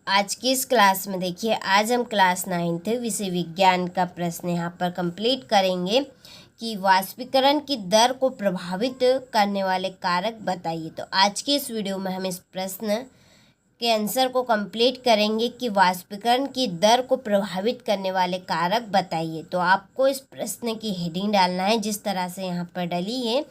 आज की इस क्लास में देखिए, आज हम क्लास 9th विषय विज्ञान का प्रश्न यहाँ पर कंप्लीट करेंगे कि वाष्पीकरण की दर को प्रभावित करने वाले कारक बताइए। तो आज के इस वीडियो में हम इस प्रश्न के आंसर को कंप्लीट करेंगे कि वाष्पीकरण की दर को प्रभावित करने वाले कारक बताइए। तो आपको इस प्रश्न की हेडिंग डालना है जिस तरह से यहाँ पर डली है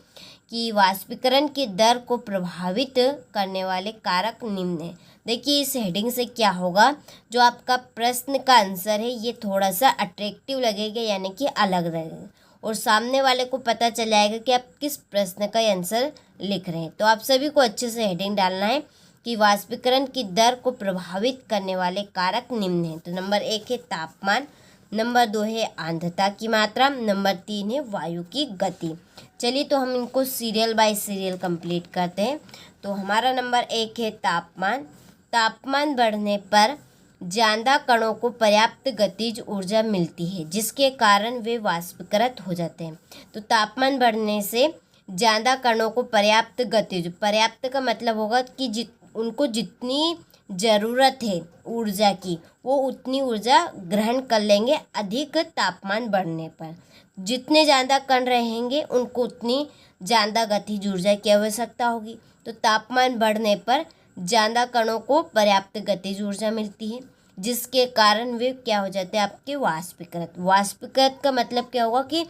कि वाष्पीकरण की दर को प्रभावित करने वाले कारक निम्न हैं। देखिए इस हेडिंग से क्या होगा, जो आपका प्रश्न का आंसर है ये थोड़ा सा अट्रैक्टिव लगेगा, यानी कि अलग रहेगा और सामने वाले को पता चल जाएगा कि आप किस प्रश्न का आंसर लिख रहे हैं। तो आप सभी को अच्छे से हेडिंग डालना है कि वाष्पीकरण की दर को प्रभावित करने वाले कारक निम्न हैं। तो नंबर 1 है तापमान, नंबर 2 है आर्द्रता की मात्रा, नंबर 3 है वायु की गति। चलिए तो हम इनको सीरियल बाय सीरियल कंप्लीट करते हैं। तो हमारा नंबर 1 है तापमान। तापमान बढ़ने पर ज़्यादा कणों को पर्याप्त गतिज ऊर्जा मिलती है जिसके कारण वे वाष्पीकृत हो जाते हैं। तो तापमान बढ़ने से ज़्यादा कणों को पर्याप्त गतिज, पर्याप्त का मतलब होगा कि उनको जितनी ज़रूरत है ऊर्जा की वो उतनी ऊर्जा ग्रहण कर लेंगे। अधिक तापमान बढ़ने पर जितने ज़्यादा कण रहेंगे उनको उतनी ज़्यादा गतिज ऊर्जा की आवश्यकता होगी। तो तापमान बढ़ने पर ज़्यादा कणों को पर्याप्त गतिज ऊर्जा मिलती है जिसके कारण वे क्या हो जाते हैं, आपके वाष्पीकृत। वाष्पीकृत का मतलब क्या होगा कि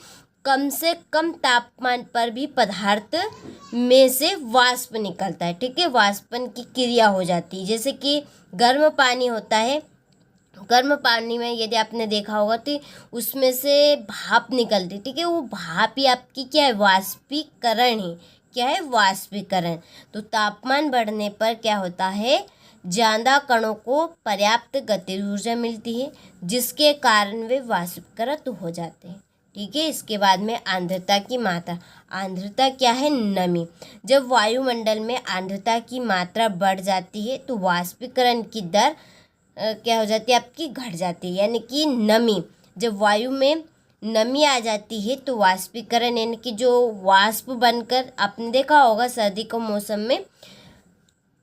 कम से कम तापमान पर भी पदार्थ में से वाष्प निकलता है। ठीक है, वाष्पन की क्रिया हो जाती है। जैसे कि गर्म पानी होता है, गर्म पानी में यदि आपने देखा होगा तो उसमें से भाप निकलती, ठीक है, वो भाप ही आपकी क्या है, वाष्पीकरण है। क्या है, वाष्पीकरण। तो तापमान बढ़ने पर क्या होता है, ज़्यादा कणों को पर्याप्त गतिज ऊर्जा मिलती है जिसके कारण वे वाष्पीकृत हो जाते हैं। ठीक है, इसके बाद में आर्द्रता की मात्रा। आर्द्रता क्या है, नमी। जब वायुमंडल में आर्द्रता की मात्रा बढ़ जाती है तो वाष्पीकरण की दर क्या हो जाती है, आपकी घट जाती है। यानी कि नमी, जब वायु में नमी आ जाती है तो वाष्पीकरण यानी कि जो वाष्प बनकर, आपने देखा होगा सर्दी के मौसम में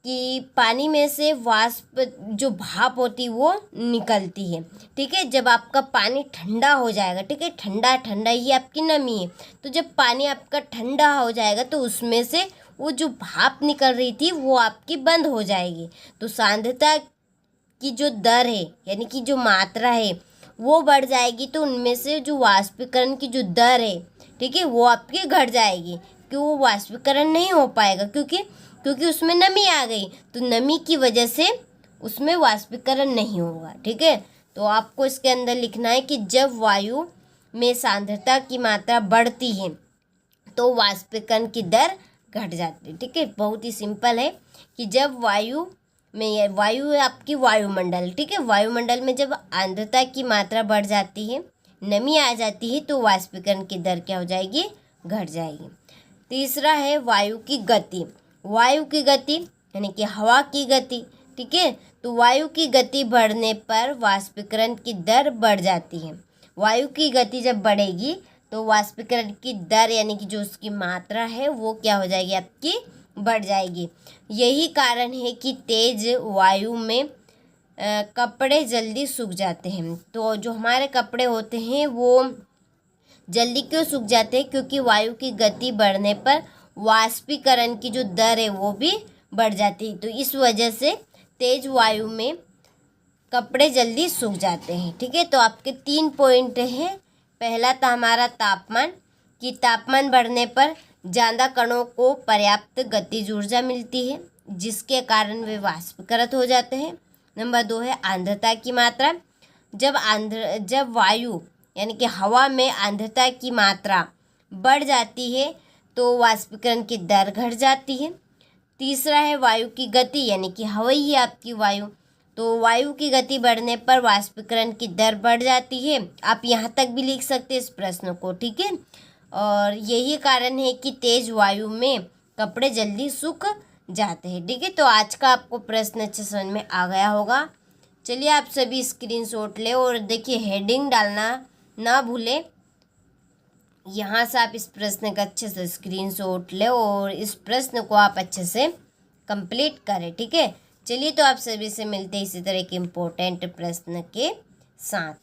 कि पानी में से वाष्प जो भाप होती वो निकलती है। ठीक है, जब आपका पानी ठंडा हो जाएगा, ठीक है, ठंडा ठंडा ही आपकी नमी है, तो जब पानी आपका ठंडा हो जाएगा तो उसमें से वो जो भाप निकल रही थी वो आपकी बंद हो जाएगी। तो सांद्रता की जो दर है यानी कि जो मात्रा है वो बढ़ जाएगी, तो उनमें से जो वाष्पीकरण की जो दर है, ठीक है, वो आपकी घट जाएगी कि वो वाष्पीकरण नहीं हो पाएगा क्योंकि उसमें नमी आ गई। तो नमी की वजह से उसमें वाष्पीकरण नहीं होगा। ठीक है, तो आपको इसके अंदर लिखना है कि जब वायु में सांद्रता की मात्रा बढ़ती है तो वाष्पीकरण की दर घट जाती है। ठीक है, बहुत ही सिंपल है कि जब वायु में, वायु है आपकी वायुमंडल, ठीक है, वायुमंडल में जब आर्द्रता की मात्रा बढ़ जाती है, नमी आ जाती है तो वाष्पीकरण की दर क्या हो जाएगी, घट जाएगी। तीसरा है वायु की गति। वायु की गति यानी कि हवा की गति। ठीक है, तो वायु की गति बढ़ने पर वाष्पीकरण की दर बढ़ जाती है। वायु की गति जब बढ़ेगी तो वाष्पीकरण की दर यानी कि जो उसकी मात्रा है वो क्या हो जाएगी, आपकी बढ़ जाएगी। यही कारण है कि तेज वायु में कपड़े जल्दी सूख जाते हैं। तो जो हमारे कपड़े होते हैं वो जल्दी क्यों सूख जाते हैं, क्योंकि वायु की गति बढ़ने पर वाष्पीकरण की जो दर है वो भी बढ़ जाती है। तो इस वजह से तेज वायु में कपड़े जल्दी सूख जाते हैं। ठीक है, तो आपके 3 पॉइंट हैं। पहला था हमारा तापमान, कि तापमान बढ़ने पर ज़्यादा कणों को पर्याप्त गतिज ऊर्जा मिलती है जिसके कारण वे वाष्पीकृत हो जाते हैं। नंबर 2 है आर्द्रता की मात्रा। जब वायु यानी कि हवा में आर्द्रता की मात्रा बढ़ जाती है तो वाष्पीकरण की दर घट जाती है। तीसरा है वायु की गति, यानी कि हवा ही है आपकी वायु, तो वायु की गति बढ़ने पर वाष्पीकरण की दर बढ़ जाती है। आप यहाँ तक भी लिख सकते हैं इस प्रश्न को। ठीक है, और यही कारण है कि तेज वायु में कपड़े जल्दी सूख जाते हैं। ठीक है, तो आज का आपको प्रश्न अच्छे समझ में आ गया होगा। चलिए आप सभी स्क्रीनशॉट ले और देखिए हेडिंग डालना ना भूलें। यहाँ से आप इस प्रश्न का अच्छे से स्क्रीनशॉट ले और इस प्रश्न को आप अच्छे से कंप्लीट करें। ठीक है, चलिए तो आप सभी से मिलते हैं इसी तरह के इम्पोर्टेंट प्रश्न के साथ।